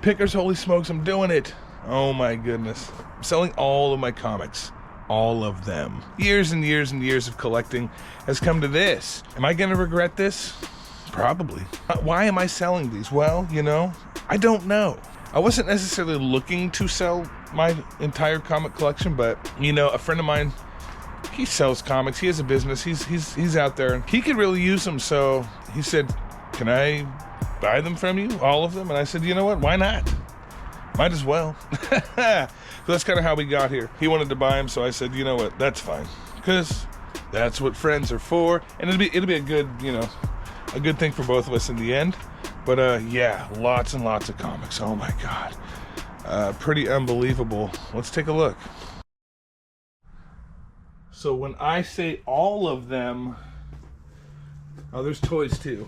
Pickers, holy smokes, I'm doing it. Oh my goodness. I'm selling all of my comics. All of them. Years and years and years of collecting has come to this. Am I gonna regret this? Probably. Why am I selling these? Well, you know, I don't know. I wasn't necessarily looking to sell my entire comic collection, but, you know, a friend of mine, he sells comics. He has a business. He's out there, and he could really use them. So he said, can I buy them from you, all of them? And I said, you know what, why not? Might as well. So that's kind of how we got here. He wanted to buy them, so I said, you know what, that's fine, because that's what friends are for, and it'll be a good, you know, a good thing for both of us in the end. But yeah, lots and lots of comics. Oh my god, pretty unbelievable. Let's take a look. So when I say all of them, oh, there's toys too.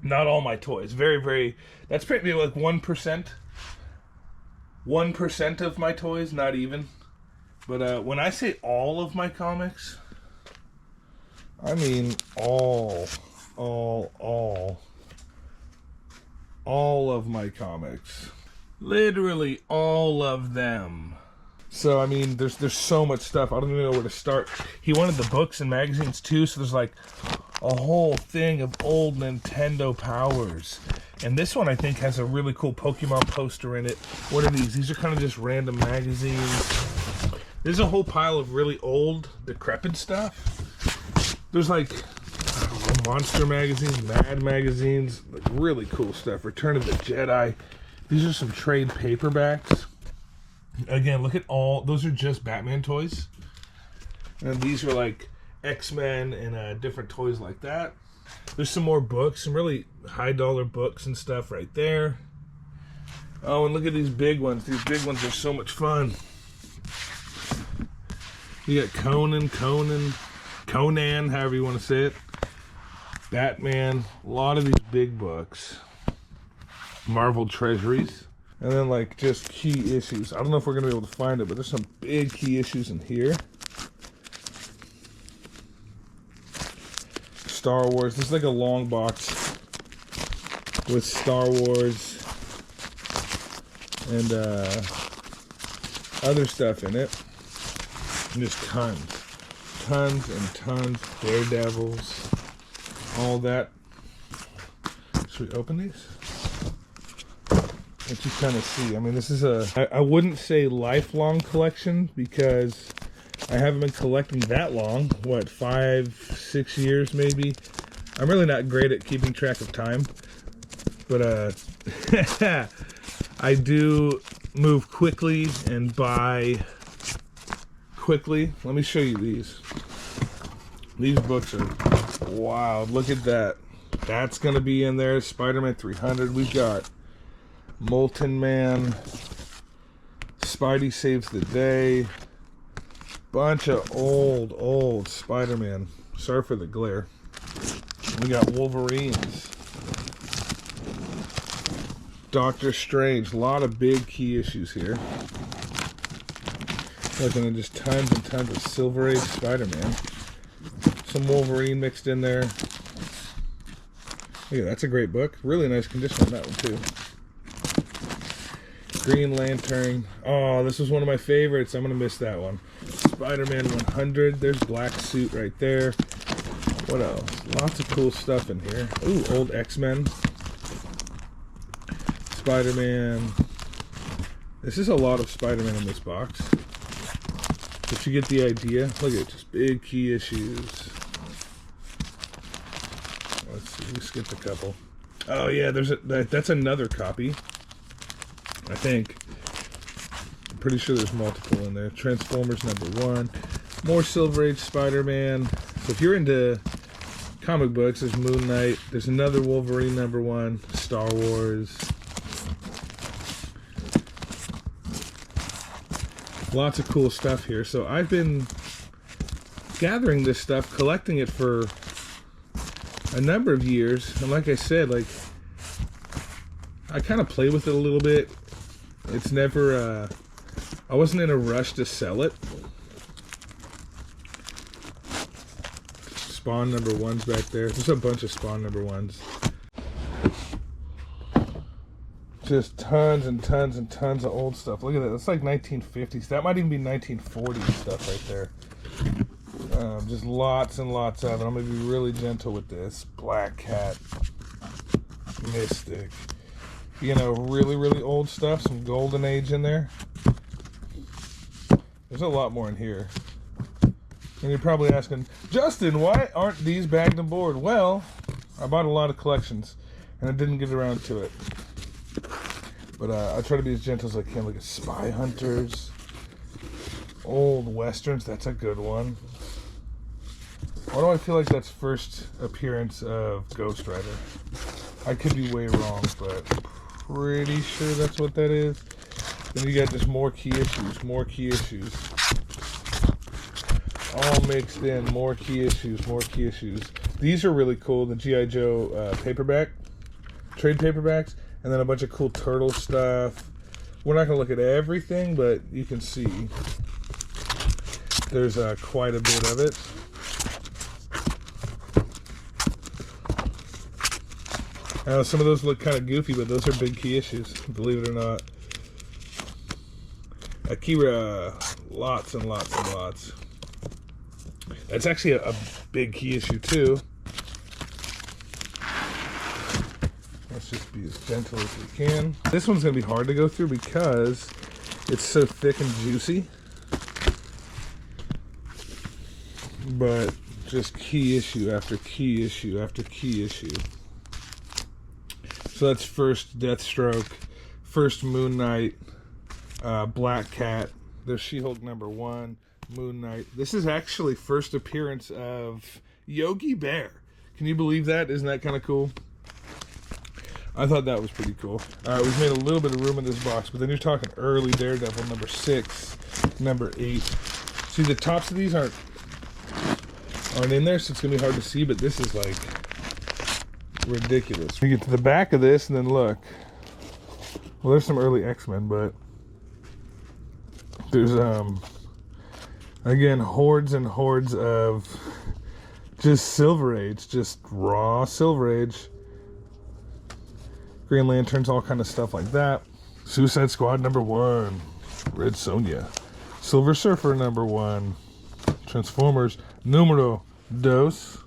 Not all my toys. Very, very, that's probably like 1%. 1% of my toys, not even. But when I say all of my comics, I mean all of my comics. Literally all of them. So, I mean, there's so much stuff. I don't even know where to start. He wanted the books and magazines too, so there's like a whole thing of old Nintendo powers. And this one, I think, has a really cool Pokemon poster in it. What are these? These are kind of just random magazines. There's a whole pile of really old, decrepit stuff. There's like, I don't know, Monster magazines, Mad magazines, like really cool stuff. Return of the Jedi. These are some trade paperbacks. Again, look at all, those are just Batman toys. And these are like Xmen and different toys like that. There's some more books, some really high dollar books and stuff right there. Oh, and look at these big ones. These big ones are so much fun. You got Conan, however you want to say it. Batman, a lot of these big books. Marvel Treasuries. And then like just key issues. I don't know if we're going to be able to find it, but there's some big key issues in here. Star Wars. This is like a long box with Star Wars and other stuff in it. And just tons and tons. Daredevils, all that. Should we open these? Let you kind of see. I mean, this is I wouldn't say lifelong collection because I haven't been collecting that long. What, 5-6 years maybe? I'm really not great at keeping track of time. But I do move quickly and buy quickly. Let me show you these. These books are wild. Look at that. That's going to be in there. Spider-Man 300. We've got Molten Man. Spidey Saves the Day. Bunch of old Spider-Man. Sorry for the glare. We got Wolverines. Doctor Strange. A lot of big key issues here. Looking at just tons and tons of Silver Age Spider-Man. Some Wolverine mixed in there. Yeah, that's a great book. Really nice condition on that one too. Green Lantern. Oh, this was one of my favorites. I'm gonna miss that one. Spider-Man 100. There's Black Suit right there. What else? Lots of cool stuff in here. Ooh, old Xmen. Spider-Man. This is a lot of Spider-Man in this box. If you get the idea, look at it, just big key issues. Let's see, we skipped a couple. Oh yeah, that's another copy. I think. I'm pretty sure there's multiple in there. Transformers #1. More Silver Age Spider-Man. So if you're into comic books, there's Moon Knight. There's another Wolverine #1. Star Wars. Lots of cool stuff here. So I've been gathering this stuff, collecting it for a number of years. And like I said, like, I kind of play with it a little bit. It's never, I wasn't in a rush to sell it. Spawn #1's back there. There's a bunch of Spawn #1s. Just tons and tons and tons of old stuff. Look at that. That's like 1950s. That might even be 1940s stuff right there. Just lots and lots of it. I'm going to be really gentle with this. Black Cat. Mystic. You know, really, really old stuff. Some Golden Age in there. There's a lot more in here. And you're probably asking, Justin, why aren't these bagged and board? Well, I bought a lot of collections, and I didn't get around to it. But I try to be as gentle as I can. Look at Spy Hunters. Old Westerns. That's a good one. Why do I feel like that's first appearance of Ghost Rider? I could be way wrong, but pretty sure that's what that is. Then you got just more key issues. More key issues. All mixed in. More key issues. More key issues. These are really cool. The G.I. Joe paperback. Trade paperbacks. And then a bunch of cool turtle stuff. We're not going to look at everything, but you can see there's quite a bit of it. Now, some of those look kind of goofy, but those are big key issues, believe it or not. Akira, lots and lots and lots. That's actually a big key issue, too. Let's just be as gentle as we can. This one's going to be hard to go through because it's so thick and juicy. But just key issue after key issue after key issue. So that's first Deathstroke, first Moon Knight, Black Cat. There's She-Hulk #1, Moon Knight. This is actually first appearance of Yogi Bear. Can you believe that? Isn't that kind of cool? I thought that was pretty cool. We've made a little bit of room in this box, but then you're talking early Daredevil #6, #8. See, the tops of these aren't in there, so it's going to be hard to see, but this is like ridiculous. You get to the back of this, and then look. Well, there's some early X-Men, but there's, again, hordes and hordes of just Silver Age, just raw Silver Age. Green Lanterns, all kind of stuff like that. Suicide Squad #1, Red Sonja. Silver Surfer #1, Transformers Numero Dos.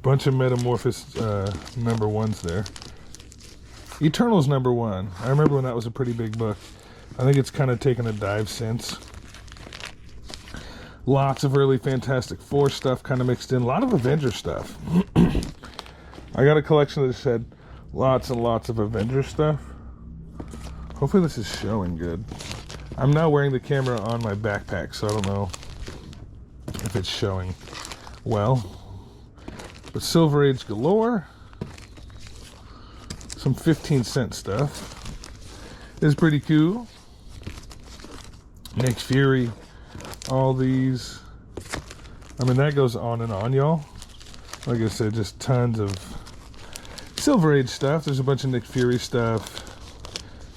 Bunch of Metamorphosis #1s there. Eternals #1. I remember when that was a pretty big book. I think it's kind of taken a dive since. Lots of early Fantastic Four stuff kind of mixed in. A lot of Avengers stuff. I got a collection that said lots and lots of Avengers stuff. Hopefully this is showing good. I'm now wearing the camera on my backpack, so I don't know if it's showing well. But Silver Age galore. Some 15-cent stuff. Is pretty cool. Nick Fury. All these. I mean, that goes on and on, y'all. Like I said, just tons of Silver Age stuff. There's a bunch of Nick Fury stuff.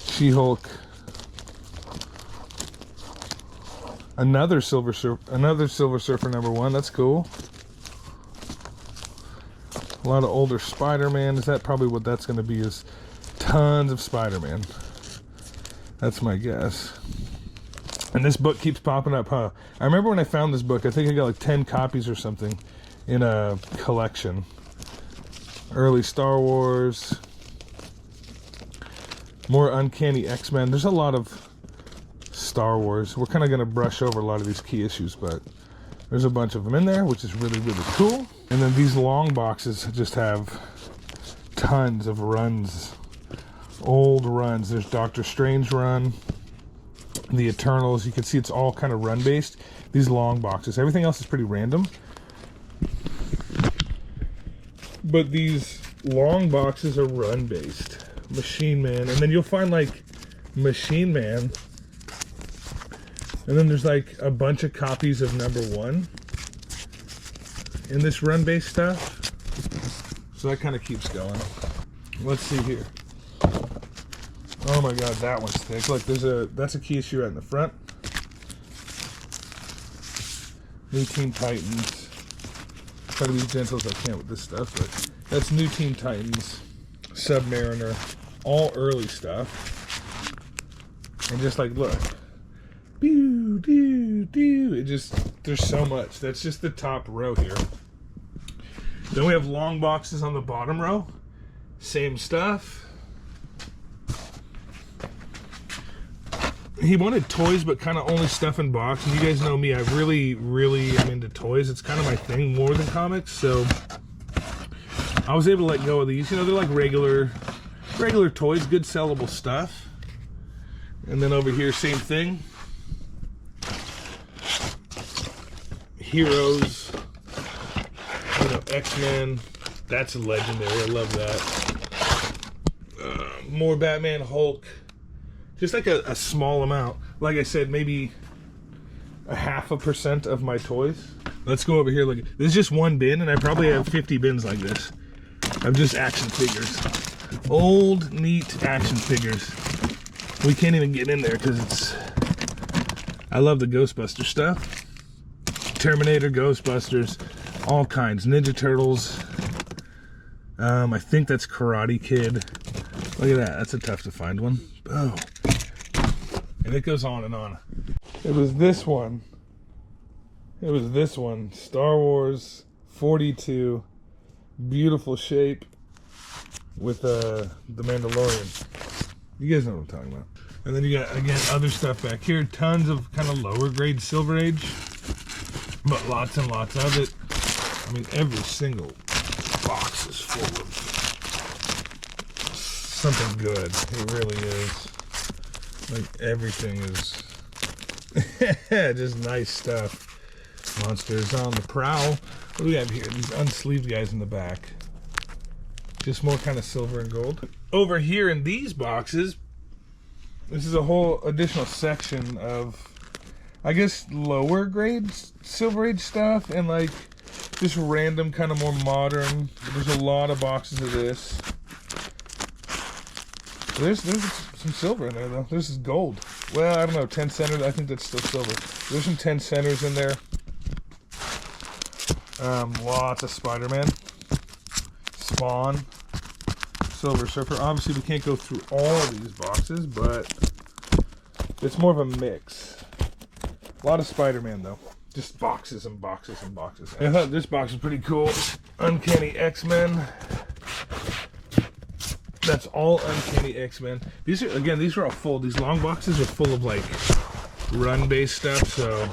She-Hulk. Another Silver Surfer #1. That's cool. A lot of older Spider-Man. Is that probably what that's going to be? Is tons of Spider-Man. That's my guess. And this book keeps popping up, huh? I remember when I found this book, I think I got like 10 copies or something in a collection. Early Star Wars. More Uncanny X-Men. There's a lot of Star Wars. We're kind of going to brush over a lot of these key issues, but there's a bunch of them in there, which is really, really cool. And then these long boxes just have tons of runs. Old runs. There's Doctor Strange run. The Eternals. You can see it's all kind of run-based. These long boxes. Everything else is pretty random. But these long boxes are run-based. Machine Man. And then you'll find, like, Machine Man. And then there's, like, a bunch of copies of #1 in this run-based stuff. So that kind of keeps going. Let's see here. Oh my god, that one's thick. Look, that's a key issue right in the front. New Teen Titans. Try to be as gentle as I can with this stuff, but that's New Teen Titans. Submariner, all early stuff. And just like, look. Pew, doo, doo. It just, there's so much. That's just the top row here. Then we have long boxes on the bottom row. Same stuff. He wanted toys, but kind of only stuff in box. And you guys know me, I really, really am into toys. It's kind of my thing more than comics. So I was able to let go of these. You know, they're like regular toys, good sellable stuff. And then over here, same thing. Heroes, you know, Xmen. That's legendary. I love that. More Batman, Hulk. Just like a small amount. Like I said, maybe a 0.5% of my toys. Let's go over here. Look, this is just one bin, and I probably have 50 bins like this. I'm just action figures. Old, neat action figures. We can't even get in there because it's... I love the Ghostbuster stuff. Terminator, Ghostbusters, all kinds. Ninja Turtles. I think that's Karate Kid. Look at that. That's a tough to find one. Oh. And it goes on and on. It was this one. Star Wars 42. Beautiful shape with the Mandalorian. You guys know what I'm talking about. And then you got, again, other stuff back here. Tons of kind of lower grade Silver Age. But lots and lots of it. I mean, every single box is full of something good. It really is. Like, everything is just nice stuff. Monsters on the prowl. What do we have here? These unsleeved guys in the back. Just more kind of silver and gold. Over here in these boxes, this is a whole additional section of, I guess, lower grade Silver Age stuff and like just random kind of more modern. There's a lot of boxes of this. There's some silver in there though. This is gold. Well, I don't know, 10 centers. I think that's still silver. There's some 10 centers in there. Lots of Spider-Man. Spawn. Silver Surfer. Obviously, we can't go through all of these boxes, but it's more of a mix. A lot of Spider-Man though. Just boxes and boxes and boxes. I thought this box was pretty cool. Uncanny Xmen. That's all Uncanny Xmen. These are all full. These long boxes are full of like run-based stuff. So,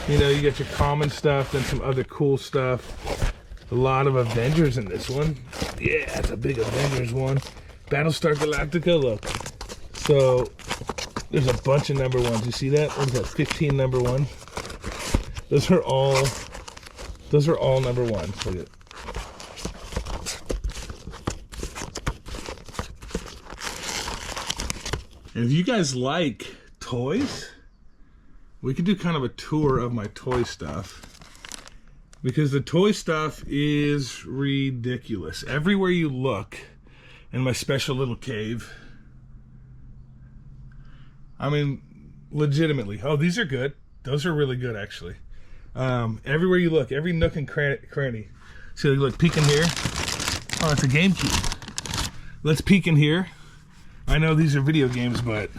you know, you get your common stuff, then some other cool stuff. A lot of Avengers in this one. Yeah, it's a big Avengers one. Battlestar Galactica, look. So, there's a bunch of number ones. You see that? What is that? 15 number ones. Those are all number ones. Look at it. And if you guys like toys, we could do kind of a tour of my toy stuff. Because the toy stuff is ridiculous. Everywhere you look in my special little cave. I mean, legitimately. Oh, these are good. Those are really good, actually. Everywhere you look, every nook and cranny. So look, peek in here. Oh, it's a GameCube. Let's peek in here. I know these are video games, but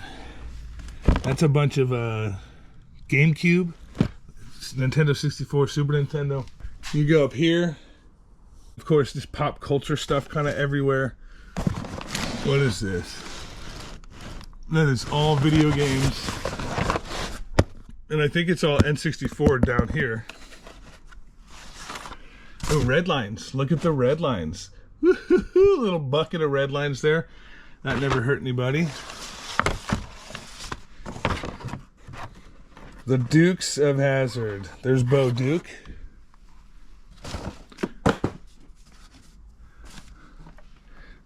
that's a bunch of GameCube, Nintendo 64, Super Nintendo. You go up here. Of course, this pop culture stuff kind of everywhere. What is this? That is all video games. And I think it's all N64 down here. Oh, red lines. Look at the red lines. Woo-hoo-hoo, little bucket of red lines there. That never hurt anybody. The Dukes of Hazzard. There's Bo Duke.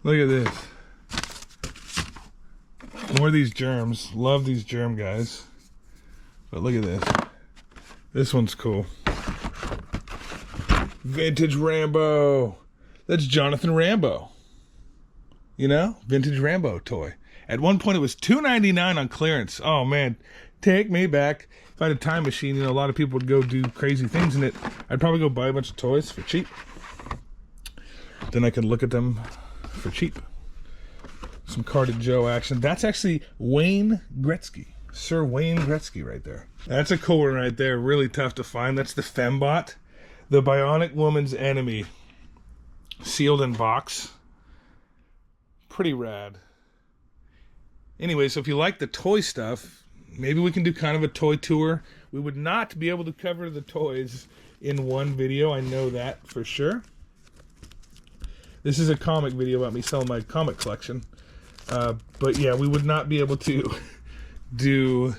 Look at this. More of these germs. Love these germ guys. But look at this. This one's cool. Vintage Rambo. That's Jonathan Rambo. You know? Vintage Rambo toy. At one point it was $2.99 on clearance. Oh man. Take me back. If I had a time machine, you know, a lot of people would go do crazy things in it. I'd probably go buy a bunch of toys for cheap. Then I could look at them for cheap. Some Carded Joe action. That's actually Wayne Gretzky. Sir Wayne Gretzky right there. That's a cool one right there. Really tough to find. That's the Fembot. The Bionic Woman's Enemy. Sealed in box. Pretty rad. Anyway, so if you like the toy stuff, maybe we can do kind of a toy tour. We would not be able to cover the toys in one video. I know that for sure. This is a comic video about me selling my comic collection. But yeah, we would not be able to do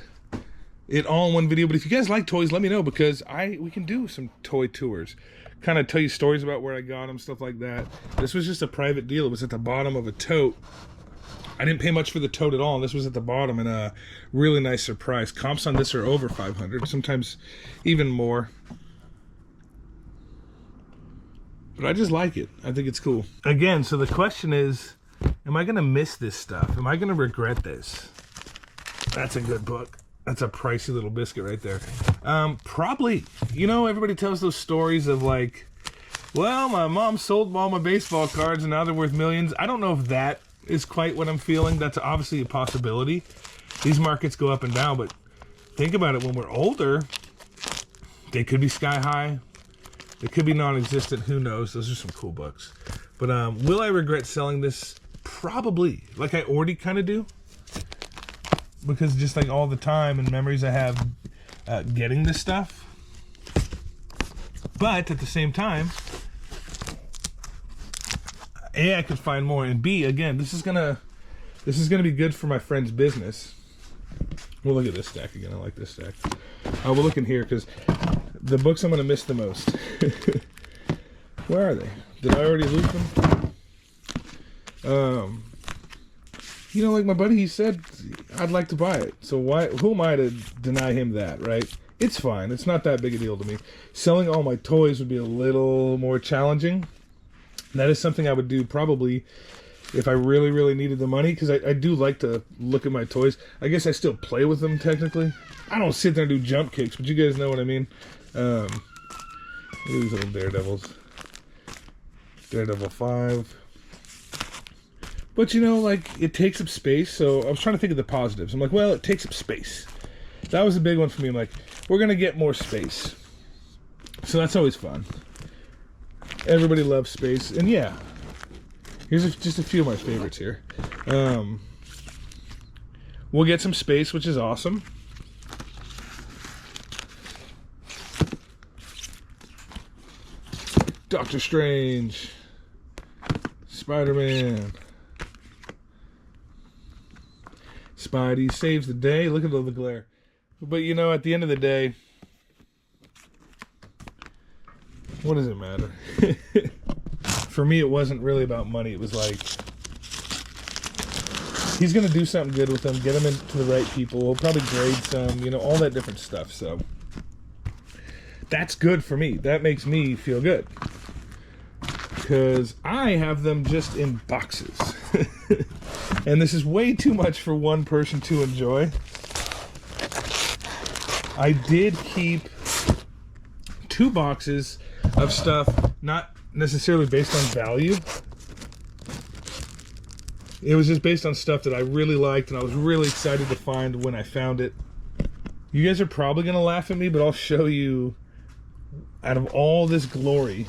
it all in one video. But if you guys like toys, let me know, because we can do some toy tours. Kind of tell you stories about where I got them, stuff like that. This was just a private deal. It was at the bottom of a tote. I didn't pay much for the tote at all, and this was at the bottom, and a really nice surprise. Comps on this are over 500, sometimes even more. But I just like it. I think it's cool. Again, so the question is, am I going to miss this stuff? Am I going to regret this? That's a good book. That's a pricey little biscuit right there. Probably. You know, everybody tells those stories of like, well, my mom sold all my baseball cards and now they're worth millions. I don't know if that is quite what I'm feeling. That's obviously a possibility. These markets go up and down, but think about it. When we're older, they could be sky high. They could be non-existent. Who knows? Those are some cool books. But will I regret selling this? Probably. Like I already kind of do. Because just like all the time and memories I have getting this stuff. But at the same time, A, I could find more, and B, again, this is gonna be good for my friend's business. We'll look at this stack again. I like this stack. We'll look in here because the books I'm gonna miss the most. Where are they? Did I already lose them? You know, like my buddy, he said I'd like to buy it. So who am I to deny him that, right? It's fine. It's not that big a deal to me. Selling all my toys would be a little more challenging. That is something I would do probably if I really, really needed the money, because I do like to look at my toys. I guess I still play with them, technically. I don't sit there and do jump kicks, but you guys know what I mean. Look at these little Daredevils. Daredevil 5. But, you know, like, it takes up space, so I was trying to think of the positives. I'm like, well, it takes up space. That was a big one for me. I'm like, we're going to get more space. So that's always fun. Everybody loves space. And, yeah, here's just a few of my favorites here. We'll get some space, which is awesome. Doctor Strange. Spider-Man. Spidey saves the day. Look at all the glare. But, you know, at the end of the day, what does it matter? For me, it wasn't really about money. It was like, he's going to do something good with them, get them into the right people. He'll probably grade some, you know, all that different stuff. So that's good for me. That makes me feel good. Because I have them just in boxes. And this is way too much for one person to enjoy. I did keep 2 boxes of stuff, not necessarily based on value. It was just based on stuff that I really liked and I was really excited to find when I found it. You guys are probably going to laugh at me, but I'll show you, out of all this glory,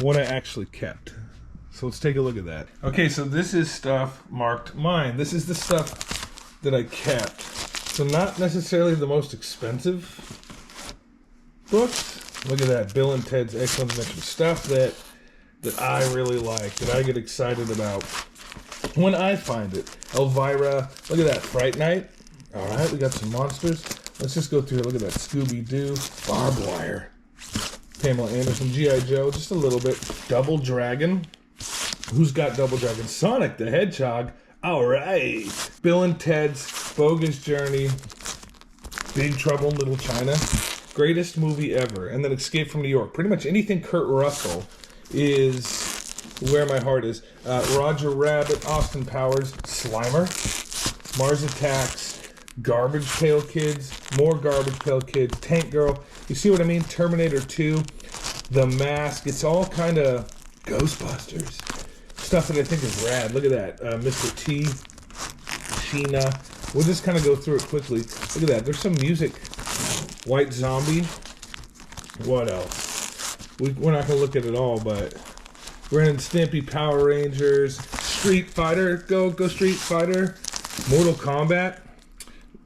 what I actually kept. So let's take a look at that. Okay, so this is stuff marked mine. This is the stuff that I kept. So not necessarily the most expensive books. Look at that, Bill and Ted's Excellent Adventure. Stuff that I really like, that I get excited about when I find it. Elvira, look at that, Fright Night. All right, we got some monsters. Let's just go through it. Look at that, Scooby-Doo, Barbed Wire. Pamela Anderson, G.I. Joe, just a little bit. Double Dragon. Who's got Double Dragon? Sonic the Hedgehog. All right. Bill and Ted's Bogus Journey. Big Trouble in Little China. Greatest movie ever. And then Escape from New York. Pretty much anything Kurt Russell is where my heart is. Roger Rabbit, Austin Powers, Slimer, Mars Attacks, Garbage Pail Kids, more Garbage Pail Kids, Tank Girl. You see what I mean? Terminator 2, The Mask. It's all kind of Ghostbusters. stuff that I think is rad. Look at that. Mr. T, Sheena. We'll just kind of go through it quickly. Look at that. There's some music. White Zombie. What else? We're not going to look at it all, but Ren and Stimpy, Power Rangers, Street Fighter. Go Street Fighter. Mortal Kombat.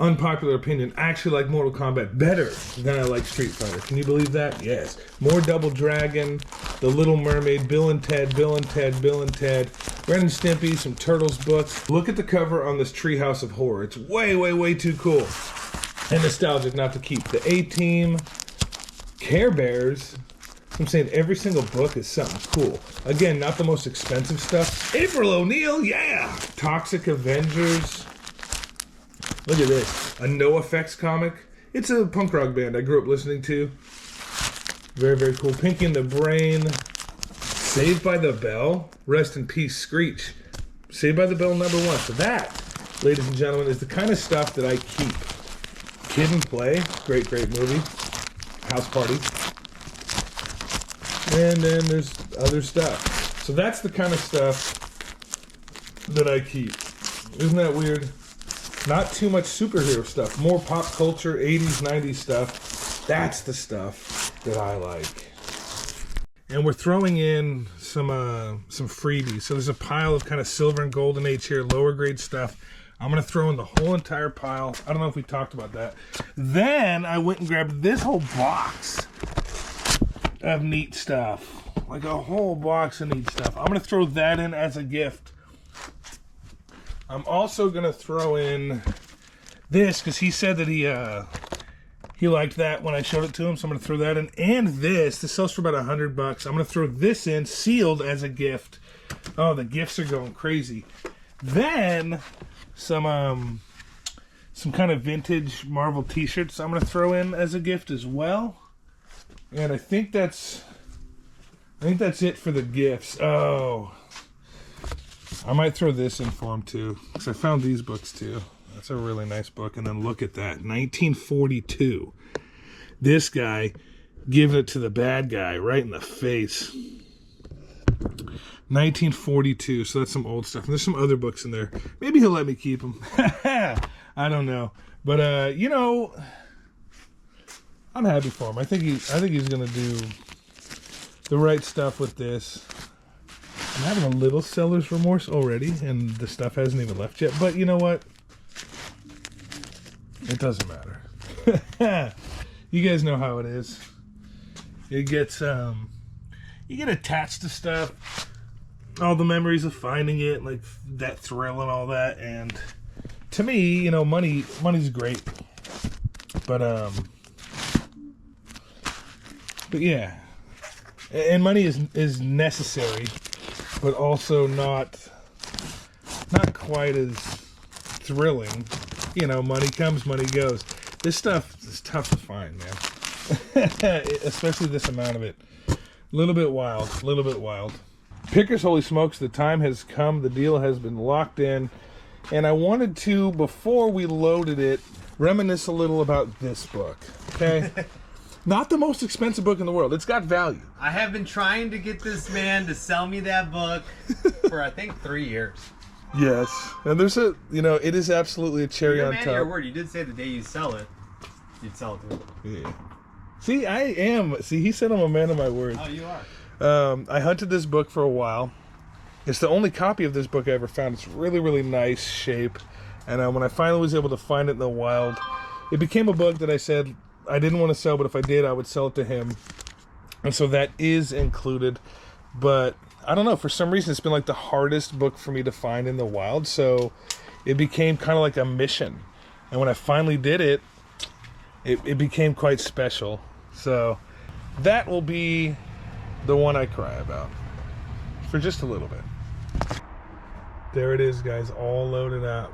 Unpopular opinion. I actually like Mortal Kombat better than I like Street Fighter. Can you believe that? Yes. More Double Dragon, The Little Mermaid, Bill and Ted, Bill and Ted, Bill and Ted, Ren and Stimpy, some Turtles books. Look at the cover on this Treehouse of Horror. It's way, way, way too cool. And nostalgic not to keep. The A-Team, Care Bears. I'm saying every single book is something cool. Again, not the most expensive stuff. April O'Neil, yeah! Toxic Avengers. Look at this. A No Effects comic. It's a punk rock band I grew up listening to. Very, very cool. Pinky and the Brain. Saved by the Bell. Rest in peace, Screech. Saved by the Bell #1. So that, ladies and gentlemen, is the kind of stuff that I keep. Kid and Play. Great, great movie. House Party. And then there's other stuff. So that's the kind of stuff that I keep. Isn't that weird? Not too much superhero stuff. More pop culture, 80s, 90s stuff. That's the stuff that I like. And we're throwing in some freebies. So there's a pile of kind of silver and golden age here, lower grade stuff. I'm going to throw in the whole entire pile. I don't know if we talked about that. Then I went and grabbed this whole box of neat stuff. Like a whole box of neat stuff. I'm going to throw that in as a gift. I'm also going to throw in this because he said that he liked that when I showed it to him. So I'm going to throw that in. And this sells for about $100. I'm going to throw this in sealed as a gift. Oh, the gifts are going crazy. Then some kind of vintage Marvel t-shirts I'm going to throw in as a gift as well. And I think that's it for the gifts. Oh, I might throw this in for him too, because I found these books too. That's a really nice book. And then look at that, 1942. This guy giving it to the bad guy right in the face. 1942. So that's some old stuff. And there's some other books in there. Maybe he'll let me keep them. I don't know, but you know, I'm happy for him. I think he's gonna do the right stuff with this. I'm having a little seller's remorse already, and the stuff hasn't even left yet. But you know what? It doesn't matter. You guys know how it is. It gets you get attached to stuff. All the memories of finding it, like that thrill and all that. And to me, you know, money's great. But yeah, and money is necessary, but also not quite as thrilling. You know, money comes, money goes. This stuff is tough to find, man. Especially this amount of it. A little bit wild. Pickers, holy smokes, the time has come. The deal has been locked in. And I wanted to, before we loaded it, reminisce a little about this book. Okay? Not the most expensive book in the world. It's got value. I have been trying to get this man to sell me that book for, I think, 3 years. Yes. And there's it is absolutely a cherry on top. Your word. You did say the day you sell it, you'd sell it to me. Yeah. See, I am. See, he said I'm a man of my word. Oh, you are. I hunted this book for a while. It's the only copy of this book I ever found. It's really, really nice shape. And when I finally was able to find it in the wild, it became a book that I said I didn't want to sell, but if I did, I would sell it to him. And so that is included. But I don't know, for some reason, it's been like the hardest book for me to find in the wild. So it became kind of like a mission. And when I finally did it, it became quite special. So that will be the one I cry about for just a little bit. There it is, guys, all loaded up.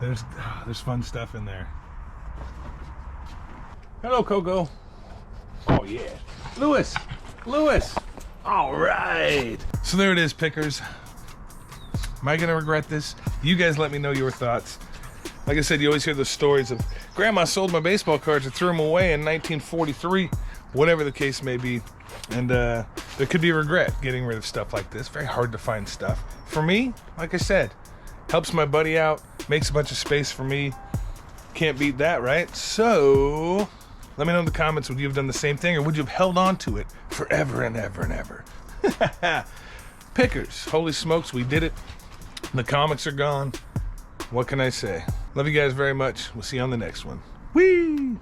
There's fun stuff in there. Hello, Coco. Oh yeah, Lewis. All right. So there it is, pickers. Am I gonna regret this? You guys let me know your thoughts. Like I said, you always hear the stories of Grandma sold my baseball cards and threw them away in 1943, whatever the case may be. And there could be regret getting rid of stuff like this. Very hard to find stuff. For me, like I said, helps my buddy out, makes a bunch of space for me. Can't beat that, right? So let me know in the comments, would you have done the same thing, or would you have held on to it forever and ever and ever? Pickers, holy smokes, we did it. The comics are gone. What can I say? Love you guys very much. We'll see you on the next one. Whee!